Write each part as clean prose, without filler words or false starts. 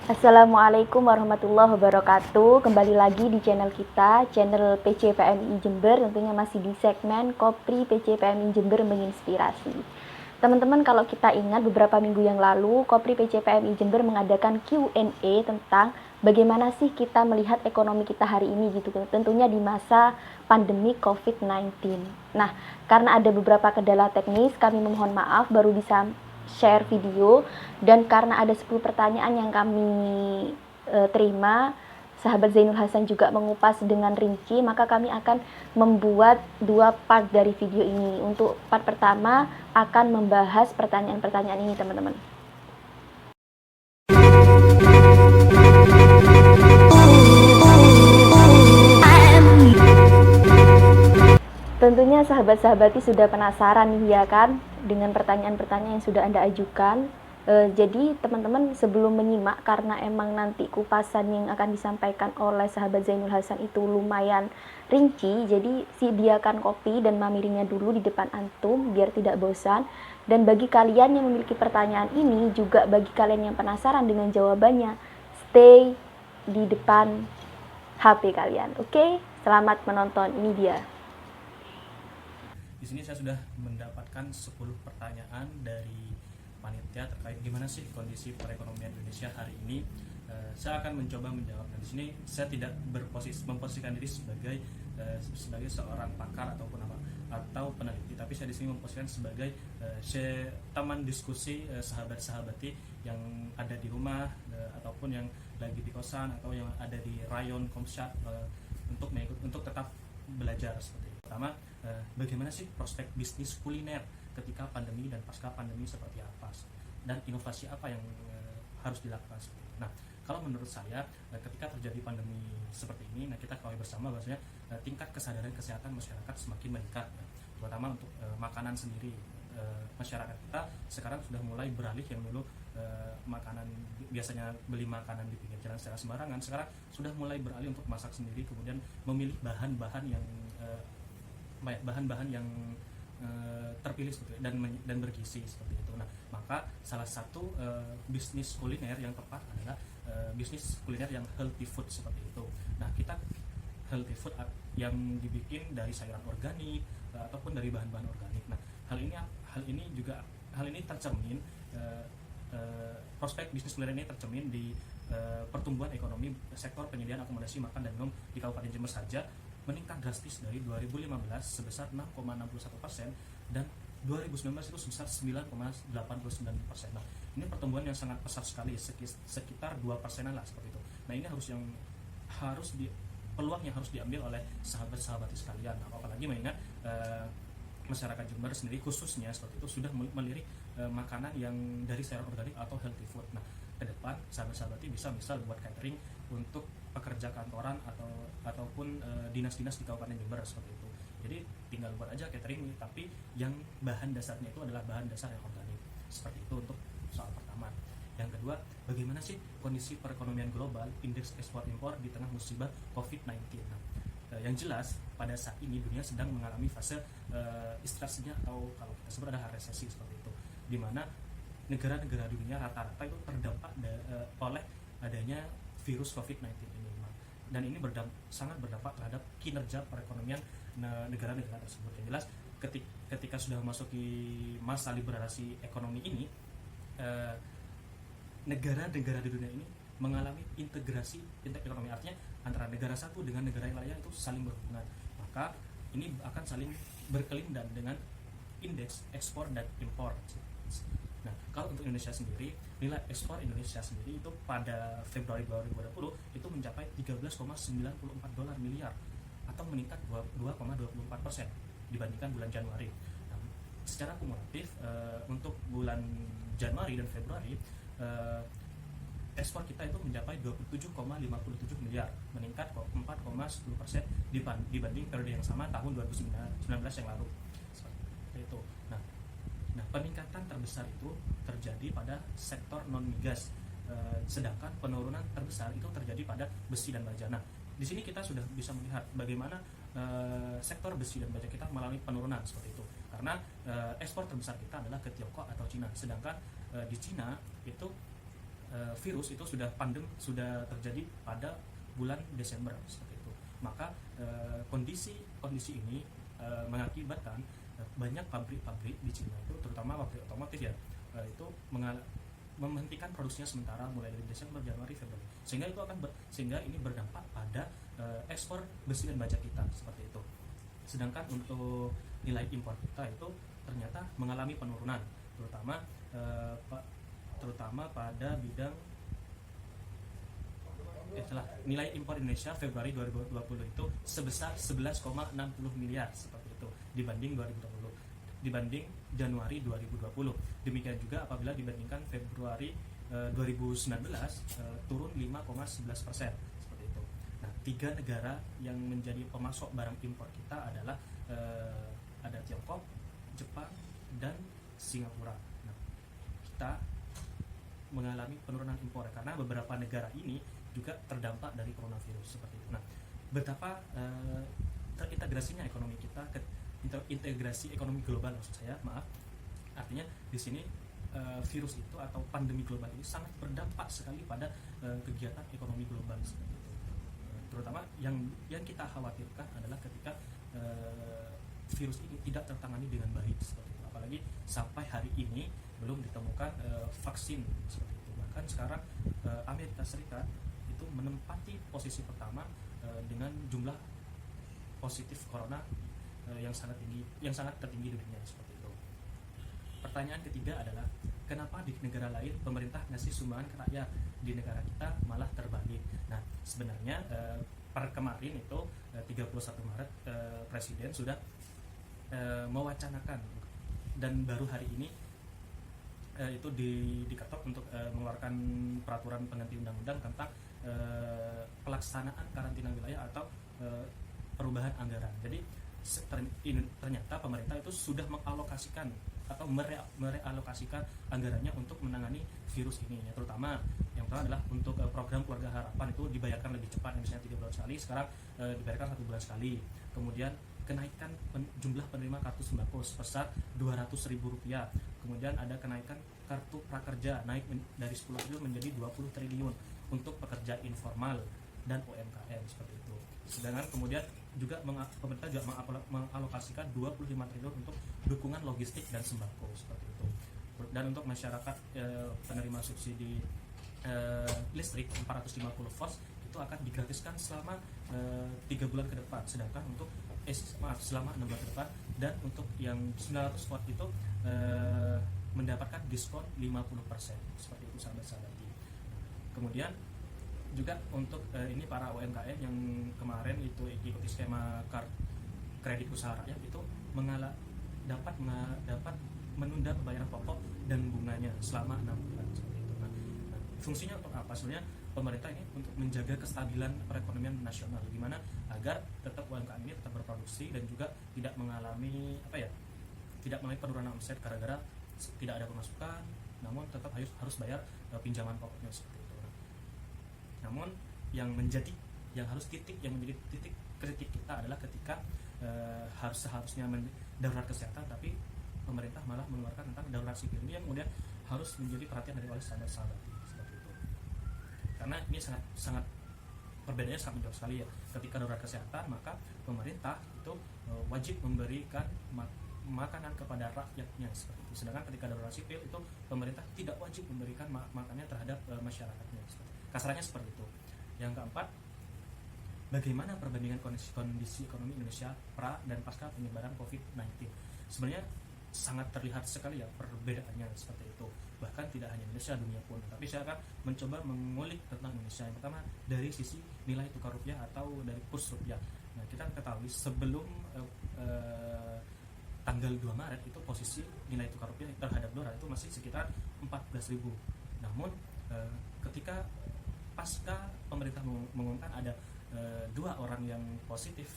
Assalamualaikum warahmatullahi wabarakatuh. Kembali lagi di channel kita, channel PC PMI Jember. Tentunya masih di segmen Kopri PC PMI Jember menginspirasi. Teman-teman, kalau kita ingat beberapa minggu yang lalu, Kopri PC PMI Jember mengadakan Q&A tentang bagaimana sih kita melihat ekonomi kita hari ini gitu. Tentunya di masa pandemi COVID-19. Nah, karena ada beberapa kendala teknis, kami memohon maaf baru bisa share video, dan karena ada 10 pertanyaan yang kami terima, sahabat Zainul Hasan juga mengupas dengan rinci, maka kami akan membuat 2 part dari video ini. Untuk part pertama akan membahas pertanyaan-pertanyaan ini, teman-teman. Tentunya sahabat-sahabati sudah penasaran nih ya kan dengan pertanyaan-pertanyaan yang sudah Anda ajukan. Jadi teman-teman, sebelum menyimak, karena emang nanti kupasan yang akan disampaikan oleh sahabat Zainul Hasan itu lumayan rinci, jadi sediakan kopi dan mamirinya dulu di depan antum biar tidak bosan. Dan bagi kalian yang memiliki pertanyaan ini, juga bagi kalian yang penasaran dengan jawabannya, stay di depan HP kalian. Oke? Selamat menonton, ini dia. Di sini saya sudah mendapatkan 10 pertanyaan dari panitia terkait gimana sih kondisi perekonomian Indonesia hari ini. Saya akan mencoba menjawab. Dan di sini saya tidak memposisikan diri sebagai seorang pakar atau peneliti, tapi saya di sini memposisikan sebagai teman diskusi sahabat-sahabati yang ada di rumah ataupun yang lagi di kosan atau yang ada di rayon Komsat untuk tetap belajar seperti itu. Pertama, bagaimana sih prospek bisnis kuliner ketika pandemi dan pasca pandemi seperti apa, dan inovasi apa yang harus dilakukan seperti itu. Nah, kalau menurut saya ketika terjadi pandemi seperti ini, kita ketahui bersama bahwasanya tingkat kesadaran kesehatan masyarakat semakin meningkat, terutama untuk makanan sendiri. Masyarakat kita sekarang sudah mulai beralih, yang dulu makanan biasanya beli makanan di pinggir jalan secara sembarangan, sekarang sudah mulai beralih untuk masak sendiri, kemudian memilih bahan-bahan yang terpilih seperti itu, dan bergizi seperti itu. Nah, maka salah satu bisnis kuliner yang tepat adalah bisnis kuliner yang healthy food seperti itu. Nah, kita healthy food yang dibikin dari sayuran organik ataupun dari bahan-bahan organik. Nah, hal ini tercermin prospek bisnis kuliner ini tercermin di pertumbuhan ekonomi sektor penyediaan akomodasi makan dan minum di Kabupaten Jember saja meningkat drastis dari 2015 sebesar 6,61% dan 2019 itu sebesar 9,89%. Nah, ini pertumbuhan yang sangat pesat sekali, sekitar 2%-an lah seperti itu. Nah, ini peluang yang harus diambil oleh sahabat-sahabat sekalian. Nah, apalagi mengingat masyarakat Jember sendiri khususnya seperti itu sudah melirik makanan yang dari sayur organik atau healthy food. Nah, ke depan sahabat-sahabat bisa misal buat catering untuk pekerja kantoran ataupun dinas-dinas di Kabupaten Jember seperti itu. Jadi tinggal buat aja catering, tapi yang bahan dasarnya itu adalah bahan dasar yang organik. Seperti itu untuk soal pertama. Yang kedua, bagaimana sih kondisi perekonomian global, indeks ekspor impor di tengah musibah COVID-19. Nah, yang jelas pada saat ini dunia sedang mengalami fase inflasinya, atau kalau kita sebut ada resesi seperti itu, di mana negara-negara dunia rata-rata itu terdampak oleh adanya virus COVID-19 ini, dan ini sangat berdampak terhadap kinerja perekonomian negara-negara tersebut. Yang jelas ketika sudah memasuki masa liberalisasi ekonomi ini, negara-negara di dunia ini mengalami integrasi ekonomi, artinya antara negara satu dengan negara yang lainnya itu saling berhubungan, maka ini akan saling berkelindan dengan indeks ekspor dan impor. Nah, kalau untuk Indonesia sendiri, nilai ekspor Indonesia sendiri itu pada Februari 2020 itu mencapai 13,94 dolar miliar atau meningkat 2,24% dibandingkan bulan Januari. Nah, secara kumulatif untuk bulan Januari dan Februari ekspor kita itu mencapai 27,57 miliar, meningkat 4,10% dibanding periode yang sama tahun 2019 yang lalu. Seperti itu. Nah, peningkatan terbesar itu terjadi pada sektor non-migas, sedangkan penurunan terbesar itu terjadi pada besi dan baja. Nah, di sini kita sudah bisa melihat bagaimana sektor besi dan baja kita mengalami penurunan seperti itu, karena ekspor terbesar kita adalah ke Tiongkok atau Cina, sedangkan di Cina itu virus itu sudah terjadi pada bulan Desember seperti itu. Maka kondisi ini mengakibatkan banyak pabrik-pabrik di Cina itu, terutama pabrik otomotif ya, itu menghentikan produksinya sementara mulai dari Desember, Januari, Februari, sehingga ini berdampak pada ekspor besi dan baja kita seperti itu. Sedangkan untuk nilai impor kita itu ternyata mengalami penurunan, terutama pada bidang nilai impor Indonesia Februari 2020 itu sebesar 11,60 miliar seperti itu dibanding Januari 2020. Demikian juga apabila dibandingkan Februari 2019 turun 5,11% seperti itu. Nah, 3 negara yang menjadi pemasok barang impor kita adalah ada Tiongkok, Jepang, dan Singapura. Nah, kita mengalami penurunan impor karena beberapa negara ini juga terdampak dari coronavirus seperti itu. Nah, betapa terintegrasinya ekonomi kita, integrasi ekonomi global maksud saya, artinya di sini virus itu atau pandemi global ini sangat berdampak sekali pada kegiatan ekonomi global seperti itu. Terutama yang kita khawatirkan adalah ketika virus ini tidak tertangani dengan baik seperti itu. Apalagi sampai hari ini belum ditemukan vaksin seperti itu. Bahkan sekarang Amerika Serikat itu menempati posisi pertama dengan jumlah positif corona yang sangat tertinggi di dunia seperti itu. Pertanyaan ketiga adalah kenapa di negara lain pemerintah ngasih sumbangan ke rakyat, di negara kita malah terbalik. Nah, sebenarnya per kemarin itu 31 Maret Presiden sudah mewacanakan dan baru hari ini itu diketok untuk mengeluarkan peraturan pengganti undang-undang tentang pelaksanaan karantina wilayah atau perubahan anggaran. Jadi ternyata pemerintah itu sudah mengalokasikan atau merealokasikan anggarannya untuk menangani virus ini ya, terutama yang pertama adalah untuk program keluarga harapan itu dibayarkan lebih cepat, misalnya 3 bulan sekali, sekarang dibayarkan 1 bulan sekali. Kemudian kenaikan jumlah penerima kartu sembako sebesar Rp200.000. Kemudian ada kenaikan kartu prakerja naik dari 10 triliun menjadi 20 triliun untuk pekerja informal dan UMKM seperti itu. Sedangkan kemudian juga pemerintah juga mengalokasikan 25 triliun untuk dukungan logistik dan sembako seperti itu. Dan untuk masyarakat penerima subsidi listrik 450 volt itu akan digratiskan selama 3 bulan ke depan. Sedangkan untuk selama 6 bulan ke depan, dan untuk yang 900 watt itu mendapatkan diskon 50% seperti itu sahabat-sahabat. Kemudian juga untuk ini para UMKM yang kemarin itu ikuti skema kredit usaha rakyat itu dapat menunda pembayaran pokok dan bunganya selama 6 bulan seperti itu. Nah, fungsinya untuk apa? Sebenarnya pemerintah ini untuk menjaga kestabilan perekonomian nasional, gimana agar tetap UMKM ini tetap berproduksi dan juga tidak mengalami penurunan omset gara-gara tidak ada pemasukan, namun tetap harus bayar pinjaman pokoknya seperti itu. Namun yang menjadi titik kritik kita adalah ketika seharusnya darurat kesehatan, tapi pemerintah malah mengeluarkan tentang darurat sipil, ini yang kemudian harus menjadi perhatian dari oleh sahabat-sahabat seperti itu. Karena ini sangat perbedaannya sangat jauh sekali ya. Ketika darurat kesehatan, maka pemerintah itu wajib memberikan makanan kepada rakyatnya seperti itu. Sedangkan ketika darurat sipil itu pemerintah tidak wajib memberikan makanannya terhadap masyarakatnya. Kasarnya seperti itu. Yang keempat, bagaimana perbandingan kondisi ekonomi Indonesia pra dan pasca penyebaran COVID-19? Sebenarnya sangat terlihat sekali ya perbedaannya seperti itu. Bahkan tidak hanya Indonesia, dunia pun. Tapi saya akan mencoba mengulik tentang Indonesia. Yang pertama dari sisi nilai tukar rupiah atau dari kurs rupiah. Nah, kita ketahui sebelum tanggal 2 Maret itu posisi nilai tukar rupiah terhadap dolar itu masih sekitar 14.000. Namun ketika pasca pemerintah mengumumkan ada 2 orang yang positif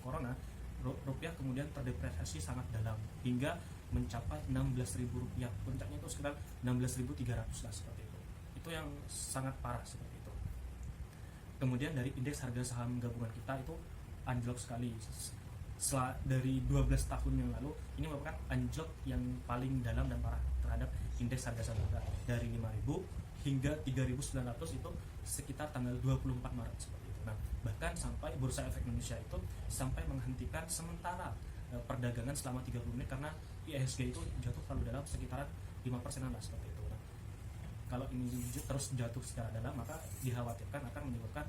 corona, rupiah kemudian terdepresiasi sangat dalam hingga mencapai Rp16.000. Puncaknya itu sekitar 16.300 lah seperti itu. Itu yang sangat parah seperti itu. Kemudian dari indeks harga saham gabungan kita itu anjlok sekali. Dari 12 tahun yang lalu, ini merupakan anjlok yang paling dalam dan parah terhadap indeks harga saham kita dari 5.000 hingga 3.900 itu sekitar tanggal 24 Maret seperti itu. Nah, bahkan sampai Bursa Efek Indonesia itu sampai menghentikan sementara perdagangan selama 30 menit karena IHSG itu jatuh terlalu dalam sekitaran 5% lah seperti itu. Nah, kalau ini terus jatuh secara dalam maka dikhawatirkan akan menimbulkan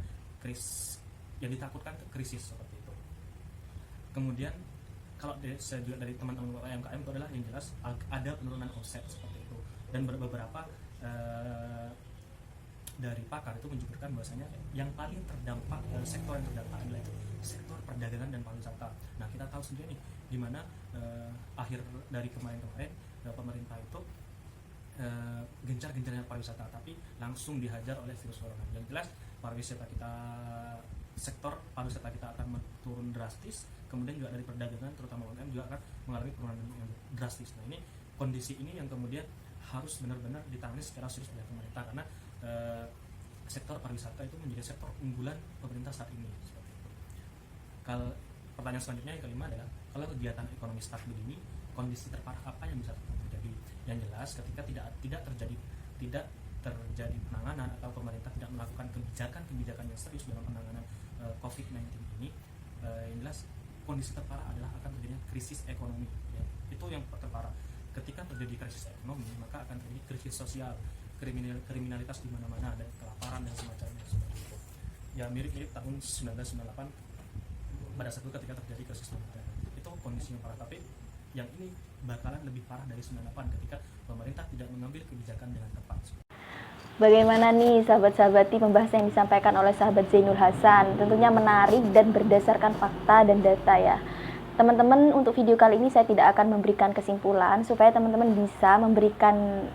yang ditakutkan ke krisis seperti itu. Kemudian kalau saya juga dari teman-teman UMKM itu adalah yang jelas ada penurunan omset seperti itu, dan beberapa dari pakar itu menunjukkan bahwasanya yang paling terdampak sektor yang terdampak adalah itu sektor perdagangan dan pariwisata. Nah, kita tahu sendiri nih di mana akhir dari kemarin-kemarin pemerintah itu gencar-gencarnya pariwisata, tapi langsung dihajar oleh virus corona. Yang jelas sektor pariwisata kita akan turun drastis, kemudian juga dari perdagangan terutama UMKM juga akan mengalami penurunan yang drastis. Nah, ini kondisi ini yang kemudian harus benar-benar ditangani secara serius oleh pemerintah, karena sektor pariwisata itu menjadi sektor unggulan pemerintah saat ini seperti itu. Kalau pertanyaan selanjutnya yang kelima adalah kalau kegiatan ekonomi stuck begini, kondisi terparah apa yang bisa terjadi? Yang jelas ketika tidak terjadi penanganan atau pemerintah tidak melakukan kebijakan yang serius dalam penanganan COVID-19 ini, yang jelas kondisi terparah adalah akan terjadinya krisis ekonomi, ya. Itu yang terparah. Ketika terjadi krisis ekonomi, maka akan terjadi krisis sosial, kriminalitas di mana-mana, dan kelaparan dan semacamnya seperti itu. Ya mirip-mirip tahun 1998 pada saat itu ketika terjadi krisis moneter. Itu kondisi yang parah, tapi yang ini bakalan lebih parah dari 98 ketika pemerintah tidak mengambil kebijakan dengan tepat. Bagaimana nih sahabat-sahabati pembahasan yang disampaikan oleh sahabat Zainul Hasan? Tentunya menarik dan berdasarkan fakta dan data ya. Teman-teman, untuk video kali ini saya tidak akan memberikan kesimpulan supaya teman-teman bisa memberikan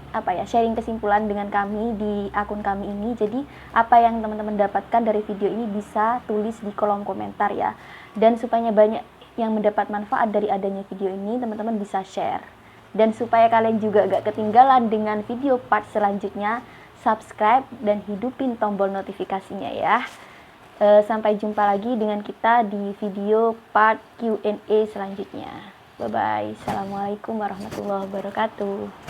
sharing kesimpulan dengan kami di akun kami ini. Jadi apa yang teman-teman dapatkan dari video ini bisa tulis di kolom komentar ya. Dan supaya banyak yang mendapat manfaat dari adanya video ini, teman-teman bisa share. Dan supaya kalian juga gak ketinggalan dengan video part selanjutnya, subscribe dan hidupin tombol notifikasinya ya. Sampai jumpa lagi dengan kita di video part Q&A selanjutnya. Bye bye. Assalamualaikum warahmatullahi wabarakatuh.